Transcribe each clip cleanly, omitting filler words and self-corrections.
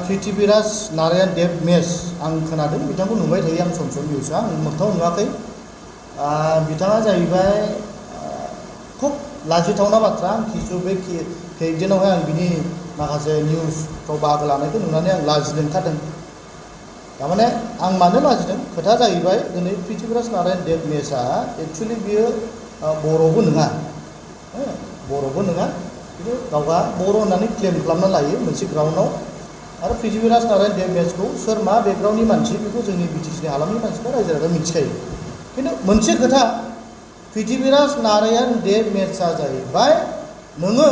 पृथ्वीराज नारायण देव मेस आं खोनादों बिथांखौ नुबाय थायो आं सम सम निउसआव आं मोगथाङाव नुवाखै बिथाङा जाहैबाय खुब लाजिथावना बाथ्रा आं किसु बे केकदिनावहाय आं बिनि माखासे निउसफ्राव बाहागो लानायखौ नुनानै आं लाजिनो ओंखारदों थारमाने आं मानो लाजिदों खोथा जाहैबाय दिनै पृथ्वीराज नारायण देव मेसआ एक्चुअलि बियो बर'बो नङा बर'बो नङा खिन्थु गावहा बर' होननानै क्लेम खालामना लायो मोनसे ग्राउन्डआव आरो पृथ्वीराज नारायण देव मेसखौ सोर मा बेकग्राउन्डनि मानसि बेखौ जोंनि बिटिसिनि हालामनि मानसिफ्रा रायजो राजा मिथिखायो खिन्थु मोनसे खोथा पृथ्वीराज नारायण देव मेसआ जाहैबाय नोङो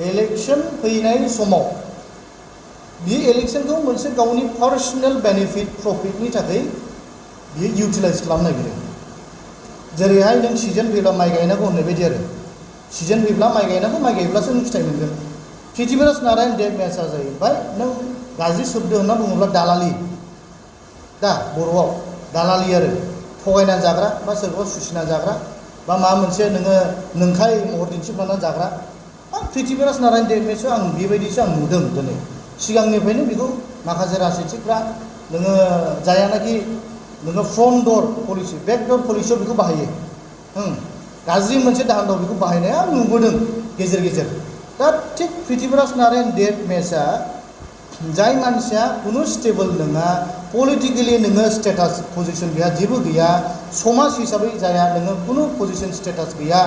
इलेक्शन फैनाय समाव बे इलेक्शनखौ मोनसे गावनि पार्सनेल बेनिफिट प्रफिटनि थाखाय बियो इउटिलाइज खालामनो नागिरो जेरैहाय नों सिजन फैब्ला माइ गायनांगौ होननाय बायदि आरो सिजन फैब्ला माइ गायनांगौ माइ गायब्लासो नों फिथाइ मोनगोन पृथ्वीराज नारायण देव मेसआ जाहैबाय नों गाज्रि शब्द होनना बुङोब्ला दालालि दा बर'आव दालालि आरो थगायनानै जाग्रा बा सोरखौबा सुसिना जाग्रा बा माबा मोनसे नोङो नोंखाय महर दिन्थिफ्लानानै जाग्रा पृथ्वीराज नारायण देव मेसखौ आं बेबायदिसो आं नुदों दिनै सिगांनिफ्रायनो बेखौ माखासे राजनितिकफ्रा नोङो जायानाखि नोङो फ्रन्ट डर पलिसि बेक डर पलिसियाव बेखौ बाहायो गाज्रि मोनसे दाहान्दाव बेखौ बाहायनाया नुबोदों गेजेर गेजेर दा थिग पृथ्वीराज नारायण देव मेसआ जाय मानसिया खुनु स्टेबल नङा पलिटिकेलि नोङो स्टेटास पजिसन गैया जेबो गैया समाज हिसाबै जाया नोङो खुनु पजिसन स्टेटास गैया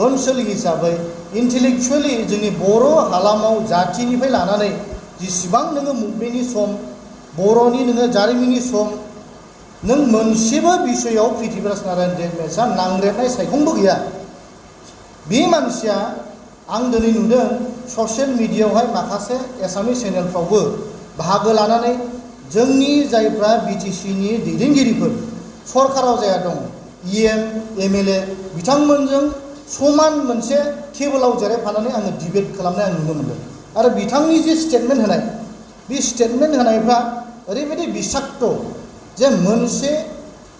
ओनसोल हिसाबै इन्टेलेक्चुवेलि जोंनि बर' हालामाव जातिनिफ्राय लानानै जेसेबां नोङो मुभमेन्टनि सम बर'नि नोङो जारिमिननि सम नों मोनसेबो बिसयाव पृथ्वीराज नारायण देव मेसआ नांदेरनाय सायखंबो गैया बे मानसिया आं दिनै नुदों ससियेल मिडियायावहाय माखासे एसामिस चेनेलफ्रावबो बाहागो लानानै जोंनि जायफ्रा बिटिसिनि दैदेनगिरिफोर सरकाराव जाया दं इएम एमएलए बिथांमोनजों समान मोनसे टेबोलाव जिरायफानानै आङो डिबेट खालामनाय आं नुनो मोनदों आरो बिथांनि जे स्टेटमेन्ट होनाय बे स्टेटमेन्ट होनायफ्रा ओरैबायदि बिसाक्त जे मोनसे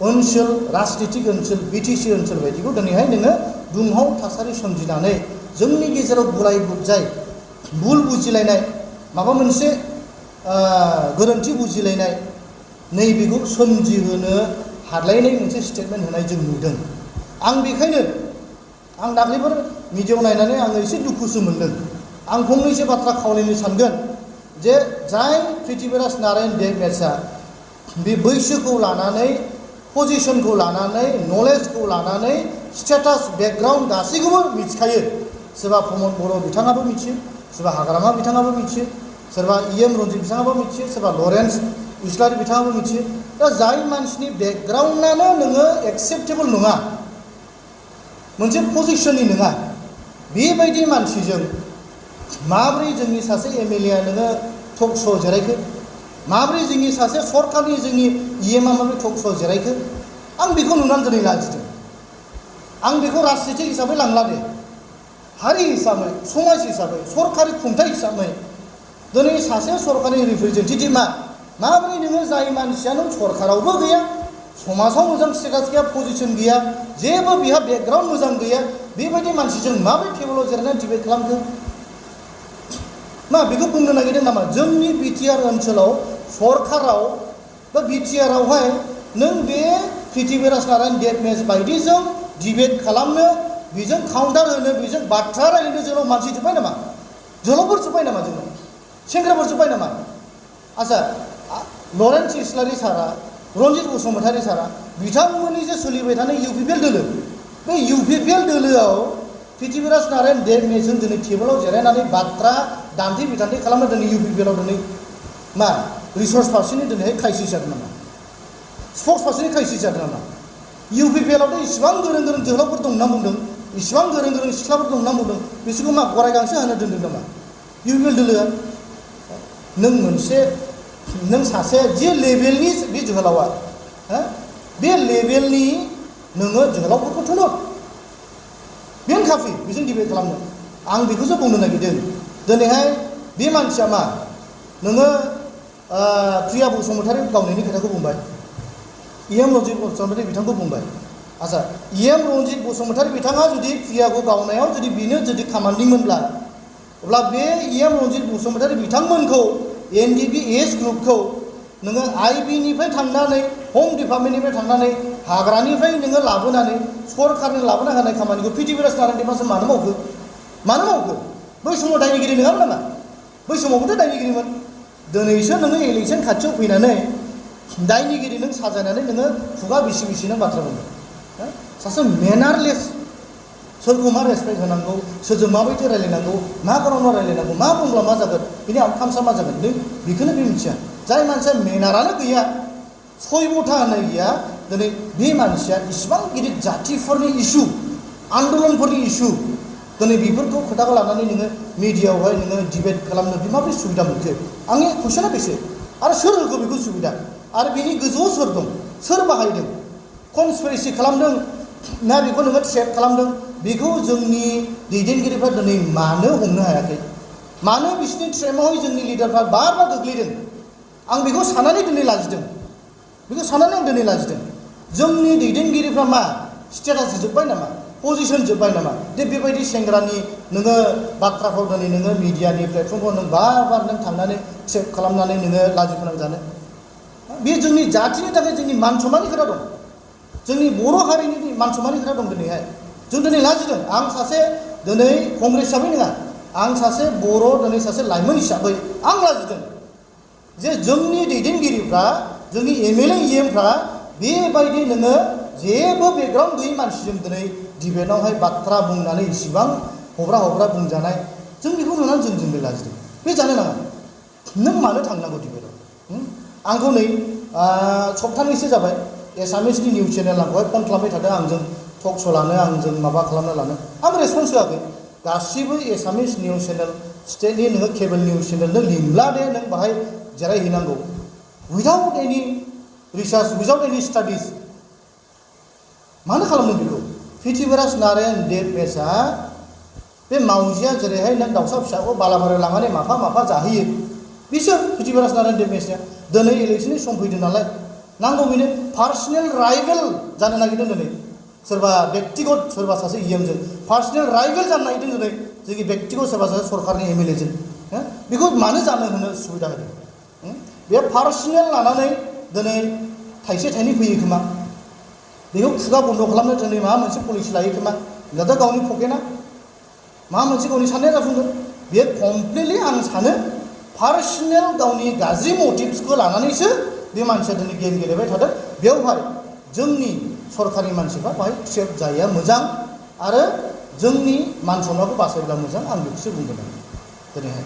ओनसोल राजनितिक ओनसोल बिटिसि ओनसोल बायदिखौ दिनैहाय नोङो दुंहाव थासारि सोमजिनानै जोंनि गेजेराव गुलाय गुजाय भुल बुजिलायनाय माबा मोनसे गोरोन्थि बुजिलायनाय नैबेखौ सोमजिहोनो हालायनाय मोनसे स्टेटमेन्ट होनाय जों नुदों आं बेखायनो आं दाख्लैफोर मिडियायाव नायनानै आङो एसे दुखुसो मोनदों आं फंनैसो बाथ्रा खावलायनो सानगोन जे जाय पृथ्वीराज नारायण देव मेसआ बे बैसोखौ लानानै पजिसनखौ लानानै नलेजखौ लानानै स्टेटास बेकग्राउन्ड गासैखौबो मिथिखायो सोरबा प्रमद बर' बिथाङाबो मिथियो सोरबा हाग्रामा बिथाङाबो मिथियो सोरबा इएम रन्जित बिथाङाबो मिथियो सोरबा लरेन्स इस्लारि बिथाङाबो मिथियो दा जाय मानसिनि बेकग्राउन्डआनो नोङो एक्सेप्टेबल नङा मोनसे पजिसननि नङा बेबायदि मानसिजों माब्रै जोंनि सासे एमएलएआ नोङो टक श' जिरायखो माब्रै जोंनि सासे सरकारनि जोंनि इएमआ माब्रै टक श' जिरायखो आं बेखौ नुनानै दिनै लाजिदों आं बेखौ राजनितिक हिसाबै लांला दे हारि हिसाबै समाज हिसाबै सरकारि खुंथाय हिसाबै दिनै सासे सरकारनि रिप्रेजेन्टेटिभआ माब्रै नोङो जाय मानसिया नों सरकारावबो गैया समाजाव मोजां स्टेटास गैया पजिसन गैया जेबो बिहा बेकग्राउन्ड मोजां गैया बेबायदि मानसिजों माब्रै टेबोलाव जिरायनानै डिबेट खालामखो मा बेखौ बुंनो नागिरदों नामा जोंनि बिटिआर ओनसोलाव सरकाराव बा बिटिआरआवहाय नों बे पृथ्वीराज नारायण देव मेस बायदिजों डिबेट खालामनो बेजों काउन्टार होनो बेजों बाथ्रा रायलायनो जोंनाव मानसि जोब्बाय नामा जोहोलावफोर जोब्बाय नामा जोंनाव सेंग्राफोर जोब्बाय नामा आच्छा लरेन्स इस्लारि सारा रन्जित बसुमतारी सारा बिथांमोननि जे सोलिबाय थानाय इउपिपिएल दोलो बे इउपिपिएल दोलोआव पृथ्वीराज नारायण देव मेसजों दिनै टेबोलाव जिरायनानै बाथ्रा दान्थे बिदान्थे खालामनो दिनै इउपिपिएलआव दिनै मा रिसर्स पार्सननि दिनैहाय क्राइसिस जादों नामा स्पक्स पार्सननि क्राइसिस जादों नामा इउपिपिएलआवथ' इसिबां गोरों गोरों जोहोलावफोर दं होनना बुंदों इसिबां गोरों गोरों सिख्लाफोर दं होनना बुंदों बिसोरखौ मा गराय गांसो हानो दोनदों नामा इउपिपिएल दोलोआ नों सासे जे लेभेलनि बे जोहोलावा बे लेभेलनि नोङो जोहोलावफोरखौ थुनो बेनो काफि बेजों डिबेट खालामनो आं बेखौसो बुंनो नागिरदों दिनैहाय बे मानसिया मा नोङो प्रिया बसुमतारी गावनायनि खोथाखौ बुंबाय इएम रन्जित बसुमतारी बिथांखौ बुंबाय आच्छा इएम रन्जित बसुमतारी बिथाङा जुदि प्रियाखौ गावनायाव जुदि बेनो जुदि खामानिमोनब्ला अब्ला बे इएम रन्जित बसुमतारी बिथांमोनखौ NDPS ग्रुपखौ नोङो आइबिनिफ्राय थांनानै हम डिपार्टमेन्टनिफ्राय थांनानै हाग्रानिफ्राय नोङो लाबोनानै सरकारनि लाबोना होनाय खामानिखौ पृथ्वीराज नारायण देबनासो मानो मावखो? मानो मावखो? बै समाव दायनिगिरि नङामोन नामा? बै समावबोथ' दायनिगिरिमोन। दिनैसो नोङो इलेक्सन खाथियाव फैनानै दायनिगिरि नों साजायनानै नोङो खुगा बिसि बिसि नों बाथ्रा बुंदों। सासे मेनारलेस, सोरखौ मा रेसपेक्ट होनांगौ, सोरजों माबायदि रायलायनांगौ, मा गारावनो रायलायनांगौ, मा बुंब्ला मा जागोन, बिनि आउटकामसा मा जागोन, नों बेखौनो बे मिथिया। जाय मानसिया मेनारानो गैया, सयबथा होननाय गैया, दिनै बे मानसिया इसिबां गिदिर जातिफोरनि इस्यु, आन्दलनफोरनि इस्यु, दिनै बेफोरखौ खोथाखौ लानानै नोङो मिडियायावहाय नोङो डिबेट खालामनो बे माबोरै सुबिदा मोनखो? आंनि कुइसना बेसो। आरो सोर होखो बेखौ सुबिदा? आरो बिनि गोजौआव सोर दं? सोर बाहायदों? कनस्पिरेसि खालामदों ना बेखौ नोङो ट्रेप खालामदों? बेखौ जोंनि दैदेनगिरिफ्रा दिनै मानो हमनो हायाखै? मानो बिसिनि ट्रेपआवहाय जोंनि लिडारफ्रा बार बार गोग्लैदों? आं बेखौ साननानै दिनै लाजिदों। बेखौ साननानै आं दिनै लाजिदों। जोंनि दैदेनगिरिफ्रा मा स्टेटास जोब्बाय नामा? पजिसन जोब्बाय नामा? दे बेबायदि सेंग्रानि नोङो बाथ्राफ्राव दिनै नोङो मिडियानि प्लेटफर्मफ्राव नों बार बार नों थांनानै ट्रेप खालामनानै नोङो लाजि फोनांजानो? बे जोंनि जातिनि थाखाय जोंनि मान सन्माननि खोथा दं। जोंनि बर' हारिनि मान सन्माननि खोथा दं दिनैहाय। जों दिनै लाजिदों। आं सासे दिनै कंग्रेस हिसाबै नङा, आं सासे बर' दिनै सासे लाइमोन हिसाबै आं लाजिदों जे जोंनि दैदेनगिरिफ्रा, जोंनि एमएलए इएमफ्रा बेबायदि नोङो जेबो बेकग्राउन्ड गैयै मानसिजों दिनै डिबेटआवहाय बाथ्रा बुंनानै इसिबां हब्रा हब्रा बुंजानाय, जों बेखौ नुनानै जों दिनै लाजिदों। बे जानो नाङा। नों मानो थांनांगौ डिबेटआव? आंखौ नै सप्तानैसो जाबाय एसामिसनि निउस चेनेल आंखौहाय फन खालामबाय थादों आंजों टक श' लानो, आंजों माबा खालामनो लानो। आं रेसपन्स होआखै। गासिबो एसामिस निउस चेनेल, स्टेटनि नोङो केबोल निउस चेनेल, नों लिंला दे नों बाहाय जिरायहैनांगौ। उइदाउट एनि रिसार्च, उइदाउट एनि स्टाडिज मानो खालामदों बेखौ? पृथ्वीराज नारायण देबमेसआ बे मावजिया जेरैहाय नों दाउसा फिसाखौ बालाबारियाव लांनानै माफा माफा जाहैयो, बिसोर पृथ्वीराज नारायण देबमेसआ दिनै इलेक्सननि सम फैदों नालाय, नांगौ बेनो पार्सनेल राइभेल जानो नागिरदों दिनै। सोरबा बेक्तिगत, सोरबा सासे इएमजों पार्सनेल राइभेल जानो नागिरदों दिनै जोंनि बेक्तिगत सोरबा सासे सरकारनि एमएलएजों। बेखौ मानो जानो होनो सुबिदा होदों? बे पार्सनेल लानानै दिनै थाइसे थाइनै फैयो खोमा, बेखौ खुगा बन्द खालामनो दिनै माबा मोनसे पलिसि लायो खोमा, दा गावनि पकेटआ माबा मोनसे गावनि साननाया जाफुंगोन। बेयो कमप्लिटलि आं सानो पार्सनेल गावनि गाज्रि मटिभ्सखौ लानानैसो बे मानसिया दिनै गेम गेलेबाय थादों। बेवहाय जोंनि सरकारनि मानसिफ्रा बाहाय ट्रेप जायैया मोजां आरो जोंनि मान सन्मानखौ बासायब्ला मोजां, आं बेखौसो बुंगोन दिनैहाय।